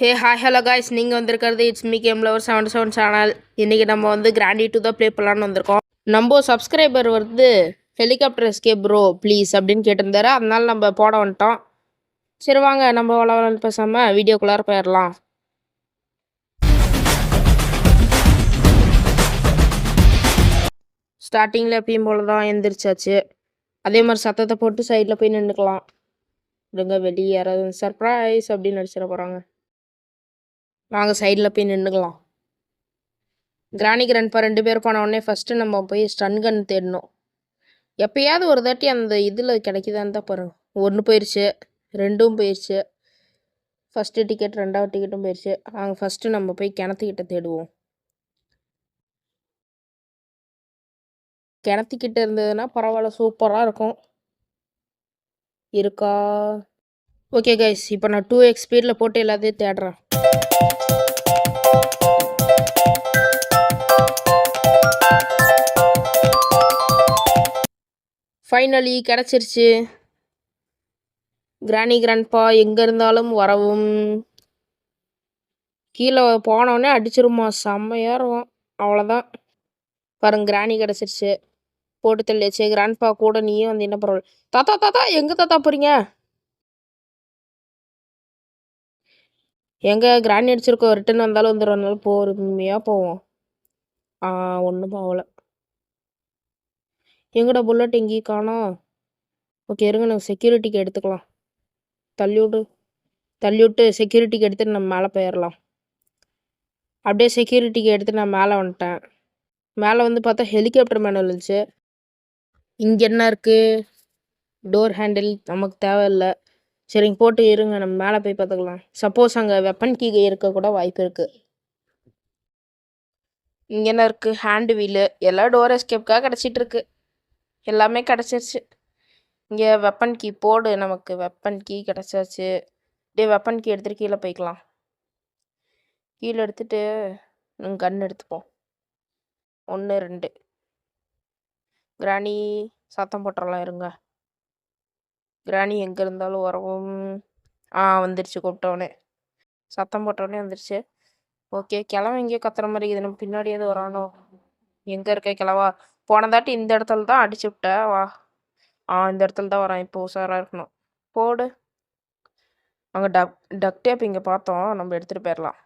Hey hi hello guys, நீங்கள் வந்திருக்கிறது it's me game lover 77 channel. இன்றைக்கி நம்ம வந்து கிராண்டி டூ தான் ப்ளே பண்ணலான்னு வந்திருக்கோம். நம்ம சப்ஸ்கிரைபர் வந்து ஹெலிகாப்டர் எஸ்கேப் ப்ரோ ப்ளீஸ் அப்படின்னு கேட்டிருந்தாரு. அதனால நம்ம போட வந்துட்டோம். சரி வாங்க நம்ம வளவலன்னு பேசாமல் வீடியோக்குள்ளார போயிடலாம். ஸ்டார்டிங்கில் எப்பயும் போல தான் எழுந்திரிச்சாச்சு. அதே மாதிரி சத்தத்தை போட்டு சைடில் போய் நின்றுக்கலாம். இல்லைங்க வெளியே யாராவது சர்ப்ரைஸ் அப்படின்னு நடிச்சிட போகிறாங்க. வாங்க சைடில் போய் நின்றுக்கலாம். கிராணி கிராண்ட்பா 2 பேர் போன உடனே ஃபஸ்ட்டு நம்ம போய் ஸ்டன் கன் தேடணும். எப்பயாவது ஒரு தாட்டி அந்த இதில் கிடைக்குதான்னு தான் பாருங்க. 1 போயிடுச்சு, 2ம் போயிடுச்சு, ஃபஸ்ட்டு டிக்கெட் 2வது டிக்கெட்டும் போயிடுச்சு. அங்கே ஃபஸ்ட்டு நம்ம போய் கிணத்துக்கிட்ட தேடுவோம். கிணத்துக்கிட்ட இருந்ததுன்னா பரவாயில்ல, சூப்பராக இருக்கும். இருக்கா? ஓகே கைஸ், இப்போ நான் 2x ஸ்பீடில் போட்டு எல்லாத்தையும் தேடுறேன். ஃபைனலி கிடச்சிருச்சு. கிராணி கிராண்ட்பா எங்கே இருந்தாலும் வரவும். கீழே போனோடனே அடிச்சிருமா, செம்மையாக இருக்கும். அவ்வளோதான். பாருங்க, கிராணி கிடச்சிருச்சு. போட்டு தள்ளியாச்சு. கிராண்ட்பா கூட நீயே வந்து என்ன பரவாயில்ல. தாத்தா தாத்தா எங்கே தாத்தா போகிறீங்க? எங்கே கிராணி அடிச்சிருக்கோம். ரிட்டன் வந்தாலும் வந்துடுறதுனால பொறுமையாக போவோம். ஒன்றும் போகல. எங்கடா புல்லட் எங்கேயும் காணோம். ஓகே இருங்க, நம்ம செக்யூரிட்டிக்கு எடுத்துக்கலாம். தள்ளி விட்டு செக்யூரிட்டிக்கு எடுத்துட்டு நம்ம மேலே போயிடலாம். அப்படியே செக்யூரிட்டிக்கு எடுத்துட்டு நான் மேலே வந்துட்டேன். மேலே வந்து பார்த்தா ஹெலிகாப்டர் மேனுவல் இருந்துச்சு. இங்கே என்ன இருக்குது? டோர் ஹேண்டில் நமக்கு தேவையில்லை. சரிங்க, போட்டு இருங்க, நம்ம மேலே போய் பார்த்துக்கலாம். சப்போஸ் அங்கே வெப்பன் கீ இருக்க கூட வாய்ப்பு இருக்குது. இங்கே என்ன இருக்குது? Hand wheel. எல்லாம் டோர் எஸ்கேப்காக கிடச்சிட்ருக்கு. எல்லாமே கிடச்சிருச்சு. இங்கே வெப்பன் கீ போடு. நமக்கு வெப்பன் கீ கிடச்சாச்சு. வெப்பன் கீ எடுத்துகிட்டு கீழே போய்க்கலாம். கீழே எடுத்துகிட்டு கன் எடுத்துப்போம். 1 2. கிராணி சத்தம் போட்டுறலாம் இருங்க. கிராணி எங்கே இருந்தாலும் வரவும். வந்துருச்சு. கூப்பிட்டோடனே சத்தம் போட்டோடனே வந்துருச்சு. ஓகே, கிழவன் எங்கேயோ கத்துற மாதிரி இது. நம்ம பின்னாடி எது வரானோ? எங்கே இருக்க கிழவா? போனதாட்டி இந்த இடத்துல தான் அடிச்சு விட்ட. வா. இந்த இடத்துல தான் வரான். இப்போ உஷாராக இருக்கணும். போடு. அங்கே டக் டேப் இங்கே பார்த்தோம், நம்ம எடுத்துகிட்டு போயிடலாம்.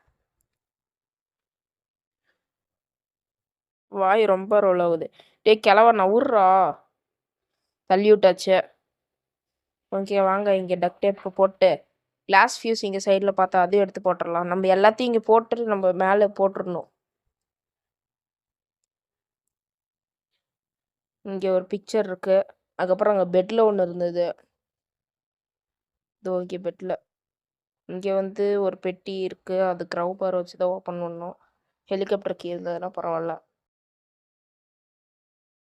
வாய் ரொம்ப ரோல் ஆகுது. கிழவா நவுர்றா. தள்ளி விட்டாச்சு. ஓகே வாங்க, இங்கே டக் டேப் போட்டு கிளாஸ் ஃபியூஸ் இங்கே சைடில் பார்த்தா அதையும் எடுத்து போட்டுடலாம். நம்ம எல்லாத்தையும் இங்கே போட்டுட்டு நம்ம மேலே போட்டுடணும். இங்கே ஒரு பிக்சர் இருக்குது. அதுக்கப்புறம் அங்கே பெட்டில் ஒன்று இருந்தது. இதோ இங்கே பெட்டில். இங்கே வந்து ஒரு பெட்டி இருக்குது. அது க்ரௌ பார் வச்சு தான் ஓப்பன் பண்ணணும். ஹெலிகாப்டர் கீ இருந்ததுன்னா பரவாயில்ல.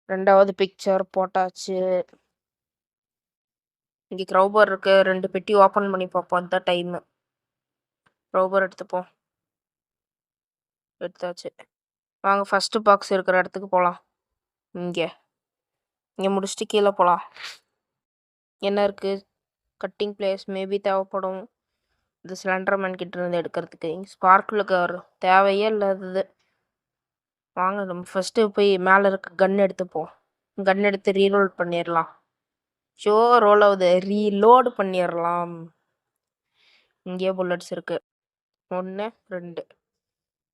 2வது பிக்சர் போட்டாச்சு. இங்கே க்ரௌ பார் இருக்குது. 2 பெட்டி ஓப்பன் பண்ணி பார்ப்போம். அதுதான் டைமு. க்ரௌ பார் எடுத்துப்போம். எடுத்தாச்சு. வாங்க ஃபஸ்ட்டு பாக்ஸ் இருக்கிற இடத்துக்கு போகலாம். இங்கே முடிச்சுட்டு கீழே போகலாம். என்ன இருக்குது? கட்டிங் பிளேஸ் மேபி தேவைப்படும். இது சிலிண்டர்மேன் கிட்ட இருந்து எடுக்கிறதுக்கு. ஸ்பார்க்கில் கவர் தேவையே இல்லாதது. வாங்க நம்ம ஃபஸ்ட்டு போய் மேலே இருக்க கன் எடுத்துப்போம். கன் எடுத்து ரீலோட் பண்ணிடலாம். ரோல் ஆகுது. ரீலோடு பண்ணிடலாம். இங்கேயே புல்லட்ஸ் இருக்குது. 1 2.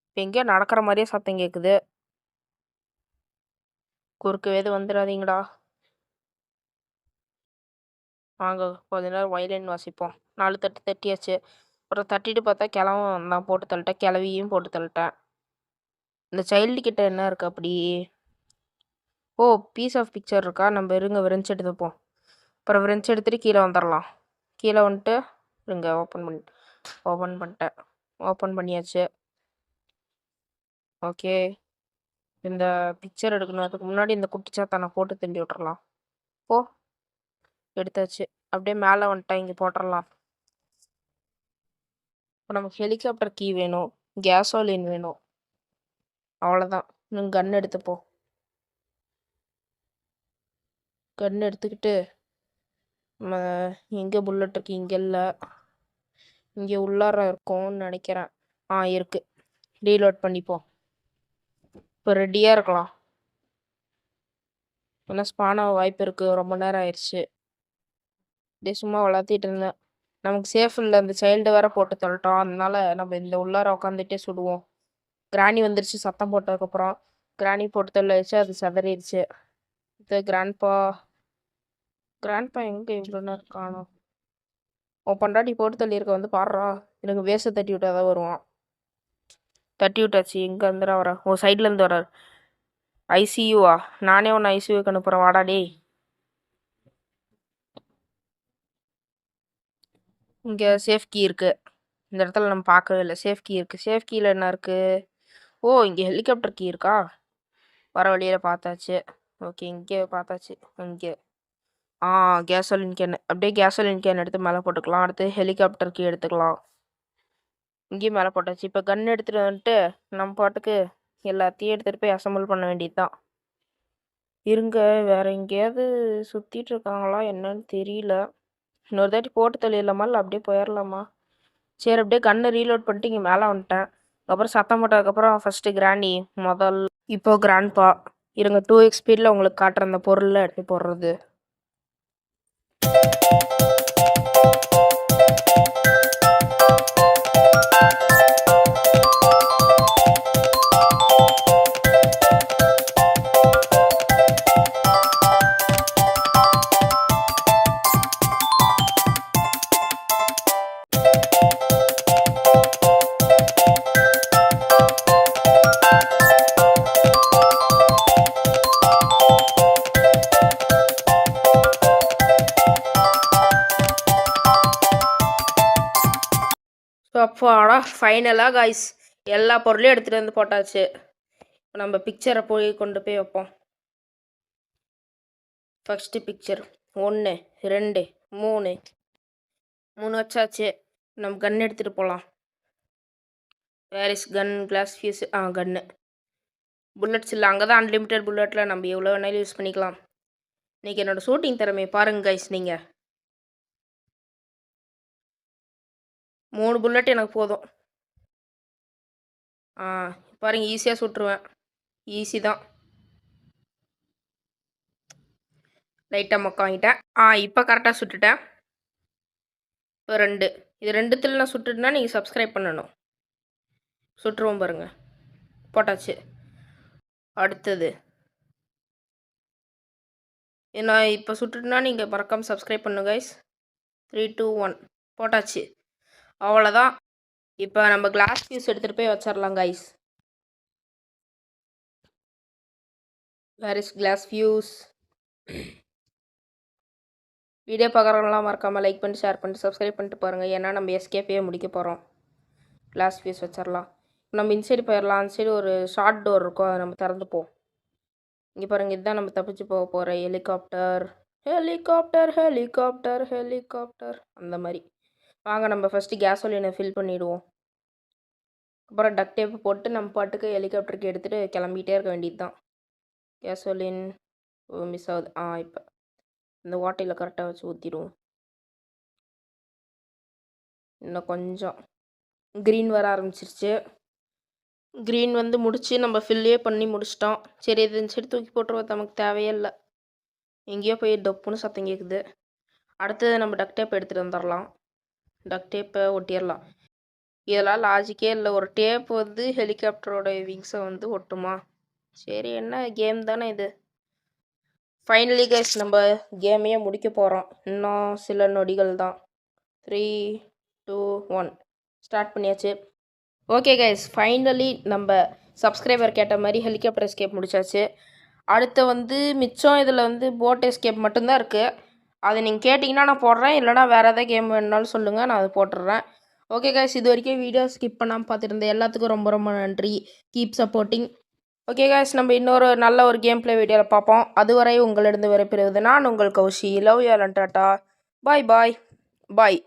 இப்போ எங்கேயோ நடக்கிற மாதிரியே சத்தம் கேட்குது. குறுக்கு வேது வந்துடாதீங்கடா. வாங்க கொஞ்ச நேரம் வயலின் வாசிப்போம். 4 தட்டு தட்டியாச்சு. அப்புறம் தட்டிட்டு பார்த்தா கிழவன் நான் போட்டு தள்ளிட்டேன். கிளவியும் போட்டு தள்ளிட்டேன். இந்த சைல்டு கிட்ட என்ன இருக்குது அப்படி? பீஸ் ஆஃப் பிக்சர் இருக்கா? நம்ம இருங்க விரிஞ்சு எடுத்துப்போம். அப்புறம் விரிஞ்சு எடுத்துகிட்டு கீழே வந்துடலாம். கீழே வந்துட்டு இருங்க ஓப்பன் பண்ணிட்டேன். ஓப்பன் பண்ணியாச்சு. ஓகே, இந்த பிக்சர் எடுக்கணும். அதுக்கு முன்னாடி இந்த குட்டிச்சாத்தை நான் போட்டு தள்ளி விட்டுறலாம். எடுத்தாச்சு. அப்படியே மேலே வந்துட்டேன். இங்கே போட்டுடலாம். இப்போ நமக்கு ஹெலிகாப்டர் கீ வேணும், கேஸோலின் வேணும். அவ்வளோதான். நீங்கள் கன் எடுத்துப்போம். கன் எடுத்துக்கிட்டு எங்கே புல்லட் இருக்கு? இங்கே இல்லை. இங்கே உள்ளார இருக்கும்னு நினைக்கிறேன். இருக்கு. ரீலோட் பண்ணிப்போம். இப்போ ரெடியாக இருக்கலாம். ஏன்னா ஸ்பான் ஆக வாய்ப்பு இருக்குது. ரொம்ப நேரம் ஆயிடுச்சு. அப்படியே சும்மா வளர்த்திட்டு இருந்தேன். நமக்கு சேஃப் இல்லை, அந்த சைல்டு வேற போட்டு தள்ளிட்டோம். அதனால நம்ம இந்த உள்ளார உட்காந்துட்டே சுடுவோம். கிராணி வந்துருச்சு சத்தம் போட்டதுக்கப்புறம். கிராணி போட்டு தள்ளிடுச்சு, அது செதறிடுச்சு. இது கிராண்ட்பா எங்கே இவ்வளோ நேரம் காணும்? உன் பொண்டாட்டி போட்டு தள்ளியிருக்க வந்து பாடுறா. எனக்கு வேஸ்ட்டை தட்டி விட்டா தான் வருவான். தட்டி விட்டாச்சு. எங்கே இருந்துடா வர? சைட்லேருந்து வரார். ஐசியூவா? நானே ஒன்று ஐசியூக்கு அனுப்புகிறேன், வாடா டே. இங்கே சேஃப் கீ இருக்குது. இந்த இடத்துல நம்ம பார்க்கவே இல்லை. சேஃப் கீ இருக்குது. சேஃப் கீயில் என்ன இருக்குது? இங்கே ஹெலிகாப்டர் கீ இருக்கா? வர வழியில் பார்த்தாச்சு. ஓகே, இங்கே பார்த்தாச்சு. இங்கே கேசோலின் கேன். அப்படியே கேசோலின் கேன் எடுத்து மேலே போட்டுக்கலாம். அடுத்து ஹெலிகாப்டர் கீ எடுத்துக்கலாம். இங்கேயும் மேலே போட்டாச்சு. இப்போ கன் எடுத்துகிட்டு வந்துட்டு நம்ம பாட்டுக்கு எல்லாத்தையும் எடுத்துகிட்டு போய் அசம்பிள் பண்ண வேண்டியது தான். இருங்க, வேற எங்கேயாவது சுற்றிட்டு இருக்காங்களா என்னன்னு தெரியல. இன்னொரு தாட்டி போட்டு தள்ளிடலாமா இல்லை அப்படியே போயிடலாமா? சரி, அப்படியே கண்ணை ரீலோட் பண்ணிட்டு இங்கே மேலே வந்துட்டேன். அப்புறம் சத்தம் போட்டதுக்கப்புறம் ஃபஸ்ட்டு கிராணி முதல். இப்போ கிராண்ட்பா. இருங்க, 2x ஸ்பீடில் உங்களுக்கு காட்டுற அந்த பொருளில் எடுத்து போடுறது. அப்பாடா, ஃபைனலாக காய்ஸ் எல்லா பொருளையும் எடுத்துகிட்டு வந்து போட்டாச்சு. இப்போ நம்ம பிக்சரை போய் கொண்டு போய் வைப்போம். ஃபஸ்ட்டு பிக்சர் 1 2 3 வச்சாச்சு. நம்ம கன் எடுத்துகிட்டு போகலாம். Where is gun? Glass fuse. Gun. Bullets இல்லை, அங்கே தான் அன்லிமிட்டட் புல்லட்டில் நம்ம எவ்வளோ வேணாலும் யூஸ் பண்ணிக்கலாம். இன்றைக்கி என்னோடய ஷூட்டிங் திறமையை பாருங்கள் கைஸ். நீங்கள் 3 புல்லட் எனக்கு போதும். பாருங்கள், ஈஸியாக சுட்டுருவேன். ஈஸி தான். லைட்டாக மொக்க வாங்கிட்டேன். இப்போ கரெக்டாக சுட்டுட்டேன். இப்போ 2. இது 2த்தில் நான் சுட்டுட்டுனா நீங்கள் சப்ஸ்கிரைப் பண்ணணும். சுட்டுருவோம் பாருங்கள். போட்டாச்சு. அடுத்தது நான் இப்போ சுட்டுட்டுனா நீங்கள் மறக்காமல் சப்ஸ்கிரைப் பண்ணுங்க கைஸ். 3 2 1 போட்டாச்சு. அவ்வளோதான். இப்போ நம்ம கிளாஸ் ஃபியூஸ் எடுத்துகிட்டு போய் வச்சிடலாம் guys. Where is glass fuse? Video பார்க்குறவங்களாம் மறக்காமல் லைக் பண்ணிட்டு ஷேர் பண்ணிட்டு சப்ஸ்கிரைப் பண்ணிட்டு பாருங்கள். ஏன்னா நம்ம எஸ்கேப்பே முடிக்க போகிறோம். கிளாஸ் ஃபியூஸ் வச்சிடலாம். நம்ம இன்சைடு போயிடலாம். அந்த சைடு ஒரு ஷார்ட் டோர் இருக்கும், அதை நம்ம திறந்துப்போம். இங்கே பாருங்கள், இதுதான் நம்ம தப்பிச்சு போக போகிற ஹெலிகாப்டர். ஹெலிகாப்டர் ஹெலிகாப்டர் ஹெலிகாப்டர் அந்த மாதிரி. வாங்க, நம்ம ஃபஸ்ட்டு கேசோலினை ஃபில் பண்ணிவிடுவோம். அப்புறம் டக் டேப்பு போட்டு நம்ம பாட்டுக்கு ஹெலிகாப்டருக்கு எடுத்துகிட்டு கிளம்பிகிட்டே இருக்க வேண்டியது தான். கேசோலின் மிஸ் ஆகுது. இப்போ இந்த வாட்டையில் கரெக்டாக வச்சு ஊற்றிடுவோம். இன்னும் கொஞ்சம் க்ரீன் வர ஆரம்பிச்சிருச்சு. க்ரீன் வந்து முடிச்சு நம்ம ஃபில்லே பண்ணி முடிச்சிட்டோம். சரி, இது இந்த சைடு தூக்கி போட்டுருவோம், நமக்கு தேவையே இல்லை. எங்கேயோ போய் டப்புன்னு சத்தம் கேட்குது. அடுத்தது நம்ம டக் டேப் எடுத்துகிட்டு வந்துடலாம். டக் டேப்பை ஒட்டிடலாம். இதெல்லாம் லாஜிக்கே இல்லை. ஒரு டேப் வந்து ஹெலிகாப்டரோட விங்ஸை வந்து ஒட்டுமா? சரி, என்ன கேம் தானே இது. ஃபைனலி கைஸ், நம்ம கேமையே முடிக்க போகிறோம். இன்னும் சில நொடிகள் தான். 3 2 1 ஸ்டார்ட் பண்ணியாச்சு. ஓகே கைஸ், ஃபைனலி நம்ம சப்ஸ்கிரைபர் கேட்ட மாதிரி ஹெலிகாப்டர் எஸ்கேப் முடிச்சாச்சு. அடுத்து வந்து மிச்சம் இதில் வந்து போட் எஸ்கேப் மட்டும்தான் இருக்குது. அதை நீங்கள் கேட்டிங்கன்னா நான் போடுறேன், இல்லைனா வேறு எதாவது கேம் வேணுனாலும் சொல்லுங்கள், நான் அதை போட்டுடுறேன். ஓகே கைஸ், இது வரைக்கும் வீடியோ ஸ்கிப் பண்ணாமல் பார்த்துருந்தேன் எல்லாத்துக்கும் ரொம்ப ரொம்ப நன்றி. Keep supporting. ஓகே கைஸ், நம்ம இன்னொரு நல்ல ஒரு கேம் பிளே வீடியோவில் பார்ப்போம். அதுவரை உங்களிடம் விடைபெறுவது நான் உங்கள் Koushi. Love you all and tata. Bye bye bye.